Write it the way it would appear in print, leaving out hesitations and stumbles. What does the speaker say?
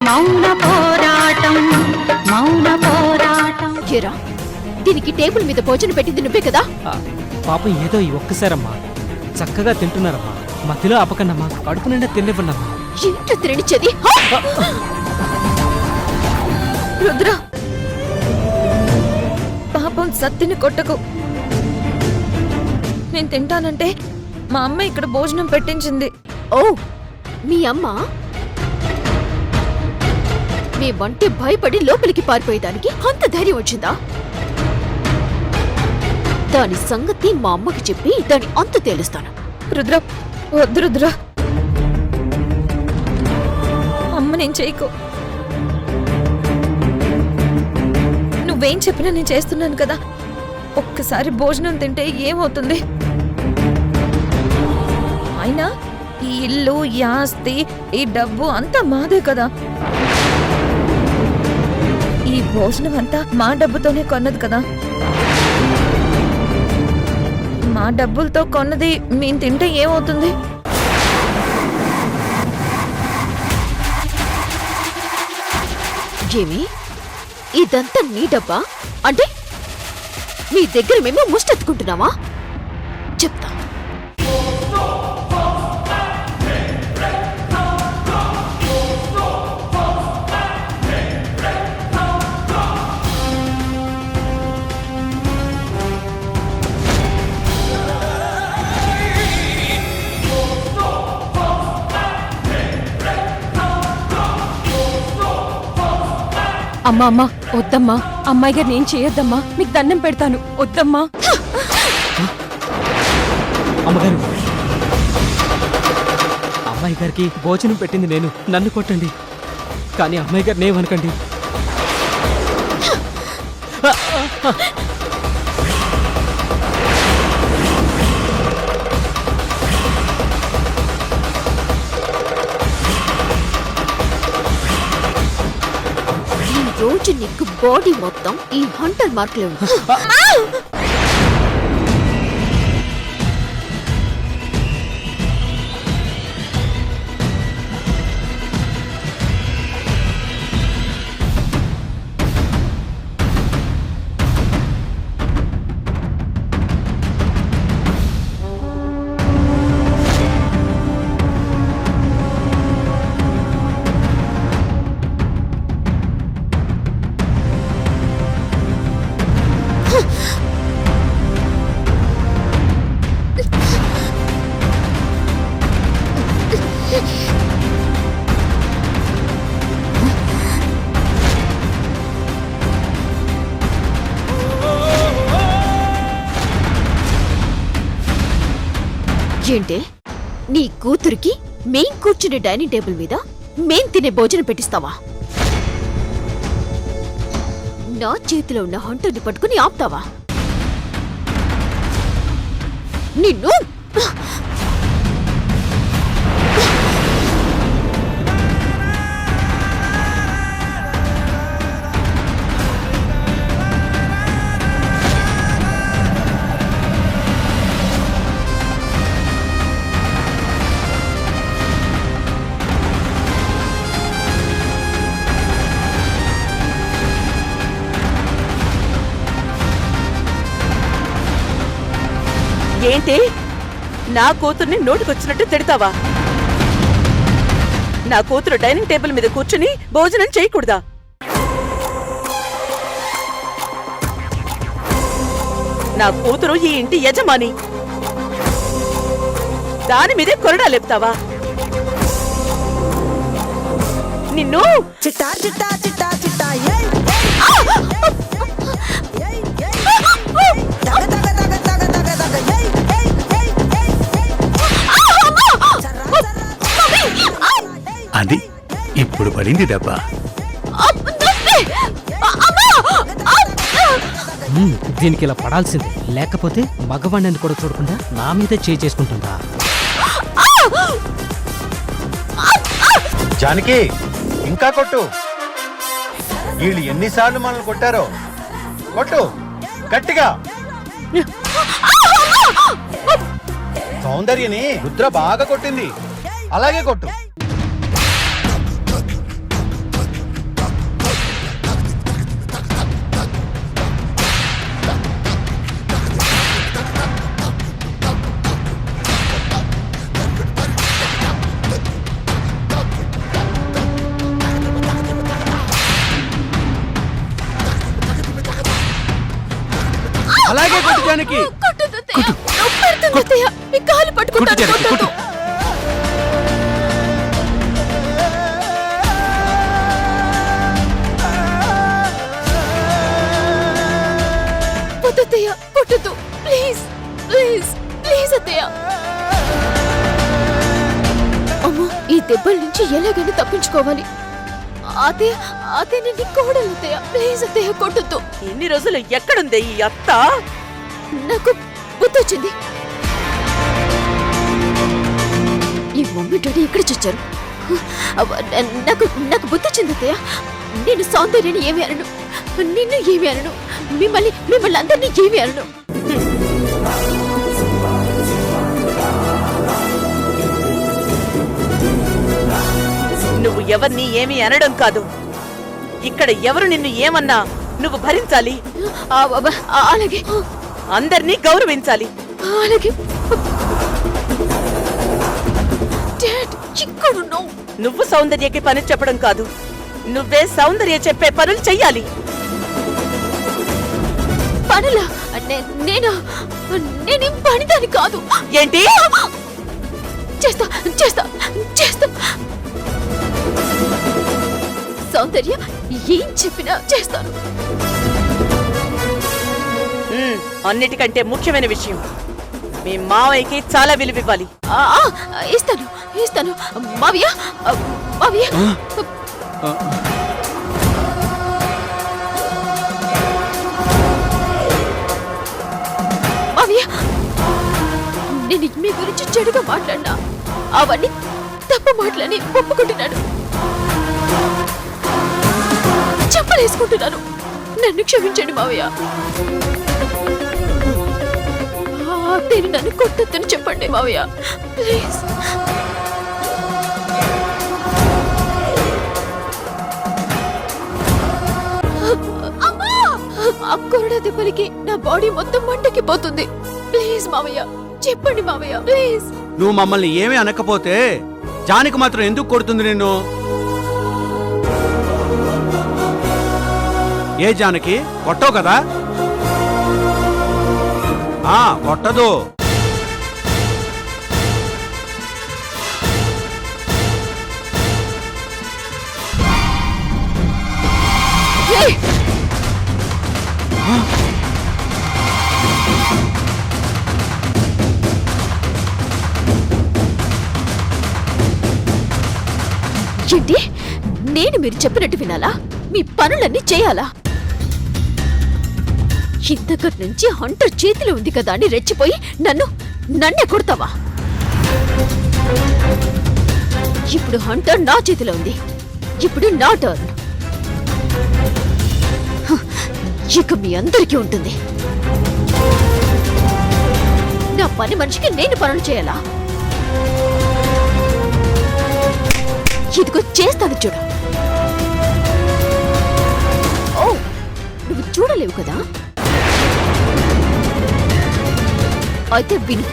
మౌన పోరాటం మౌన పోరాటం. ఏరా, దీనికి టేబుల్ మీద భోజనం పెట్టింది నువ్వే కదా? పాపం ఏదో ఈ ఒక్కసారమ్మా. చక్కగా తింటున్నారమ్మా. మధ్యలో ఆపకండమ్మా. కడుపు నిండా తినివ్వండమ్మా. ఇంట్లో తిననిచ్చేది. రుద్ర, పాపం సత్తిని కొట్టకు. నేను తింటానంటే మా అమ్మ ఇక్కడ భోజనం పెట్టించింది. ఓ, మీ అమ్మ మేమంటే భయపడి లోపలికి పారిపోయేదానికి అంత ధైర్యం వచ్చిందా? దాని సంగతి మా అమ్మకి చెప్పి దాని అంత తేలుస్తాను. రుద్ర, వద్దు రుద్ర, అమ్మ నేను చేయకు. నువ్వేం చెప్పినా నేను చేస్తున్నాను కదా. ఒక్కసారి భోజనం తింటే ఏమవుతుంది? అయినా ఈ ఇల్లు, ఈ ఆస్తి, ఈ డబ్బు అంతా మాదే కదా. ఈ భోజనం అంతా మా డబ్బుతోనే కొన్నది కదా. మా డబ్బులతో కొన్నది మేము తింటే ఏమవుతుంది? ఏమి, ఇదంతా నీ డబ్బా? అంటే నీ దగ్గర మేము ముష్టెత్తుకుంటున్నావా? చెప్తా. అమ్మా అమ్మా, వద్దమ్మా. అమ్మాయి గారు నేను చేయొద్దమ్మా. మీకు దండం పెడతాను, వద్దమ్మా. అమ్మగారు, అమ్మాయి గారికి భోజనం పెట్టింది నేను. నన్ను కొట్టండి, కానీ అమ్మాయి గారిని ఏమనకండి. ఈ రోజు నీకు బాడీ మొత్తం ఈ హంటర్ మార్కులే ఉంది. ఏంటే, నీ కూతురికి మేం కూర్చునే డైనింగ్ టేబుల్ మీద మేం తినే భోజనం పెట్టిస్తావా? నా చేతిలో ఉన్న హంటర్ని పట్టుకుని ఆపుతావా? నిన్ను ఏంటి, నా కూతుర్ని నోటికొచ్చినట్టు తిడతావా? నా కూతురు డైనింగ్ టేబుల్ మీద కూర్చుని భోజనం చేయకూడదా? నా కూతురు ఈ ఇంటి యజమాని. దాని మీదే కొరడా లేపుతావా? నిన్ను చిట్టా చిట్టా చిట్టా చిట్టా అది ఇప్పుడు పడింది దెబ్బ. దీనికి ఇలా పడాల్సింది. లేకపోతే మగవాణ్ణి కూడా చూడకుండా నా మీద చేసుకుంటుందా? జానకి, ఇంకా కొట్టు. వీళ్ళు ఎన్నిసార్లు మనల్ని కొట్టారో. కొట్టు గట్టిగా. సౌందర్యని రుద్ర బాగా కొట్టింది, అలాగే కొట్టు. అలాగే కొట్టు జానకి. కొట్టొద్దు అత్తయ్య. నొప్పి పెడుతుంది అత్తయ్య. మీ కాలు పట్టుకుంటాను. జానకి, కొట్టొద్దు. వద్దు అత్తయ్య, కొట్టొద్దు. ప్లీజ్ ప్లీజ్ ప్లీజ్ అత్తయ్య. అమ్మో, ఈ దెబ్బల నుంచి ఎలాగైనా తప్పించుకోవాలి. అత్తయ్య అత్తయ్య, నేను నీ కోడలు అత్తయ్య. ప్లీజ్ అత్తయ్య, కొట్టొద్దు. ఇన్ని రోజులు ఎక్కడుంది ఈ అత్త? నాకు బుద్ధి వచ్చింది. ఈ మమ్మీ డాడీ ఎక్కడ చచ్చారు? నాకు నాకు బుద్ధి వచ్చింది అత్తయ్య. నేను సౌందర్యాన్ని ఏమి అనను, నిన్ను ఏమి అనను, మిమ్మల్ని అందరినీ ఏమి అనను. నువ్వు ఎవరిని ఏమీ అనడం కాదు, ఇక్కడ ఎవరు నిన్ను ఏమన్నా నువ్వు భరించాలి. అలాగే అందరినీ గౌరవించాలి. అలాగే. డాడ్, ఇక్కడున్నావు. నువ్వు సౌందర్యకి పని చెప్పడం కాదు, నువ్వే సౌందర్య చెప్పే పనులు చెయ్యాలి. పనులా? నేనేం పనిదాని కాదు. ఏంటి? చేస్తా చేస్తా చేస్తా. సౌందర్య ఏం చెప్పినా చేస్తాను. అన్నిటికంటే ముఖ్యమైన విషయం, మీ మావయ్యకి చాలా విలువివ్వాలి. ఇస్తాను ఇస్తాను. మావయ్య మావయ్య, మావయ్య, నేను మీ గురించి చెడుగా మాట్లాడినా అవన్నీ తప్పు మాటలని ఒప్పుకుంటున్నాను. చెప్పలేసుకుంటున్నాను. నన్ను క్షమించండి మావయ్య. నేను నన్ను కొట్టొద్దని చెప్పండి మావయ్య, ప్లీజ్. ఆ కొరడా దెబ్బలకి నా బాడీ మొత్తం మంటకి పోతుంది. ప్లీజ్ మావయ్య, చెప్పండి మావయ్య, ప్లీజ్. నువ్వు మమ్మల్ని ఏమీ అనకపోతే జానకి మాత్రం ఎందుకు కొడుతుంది నిన్ను? ఏ జానకి, కొట్టవు కదా? కొట్టదు. ఏంటి? నేను మీరు చెప్పినట్టు వినాలా? మీ పనులన్నీ చేయాలా? ఇంతకటి నుంచి హంటర్ చేతిలో ఉంది కదా అని రెచ్చిపోయి నన్నే కొడతావా? ఇప్పుడు హంటర్ నా చేతిలో ఉంది. ఇప్పుడు నా టర్న్. ఇక మీ అందరికీ ఉంటుంది. నా పని మనిషికి నేను పనులు చేయాలా? ఇదిగో చేస్తాను చూడు. ఓ, నువ్వు చూడలేవు కదా? అయితే విను.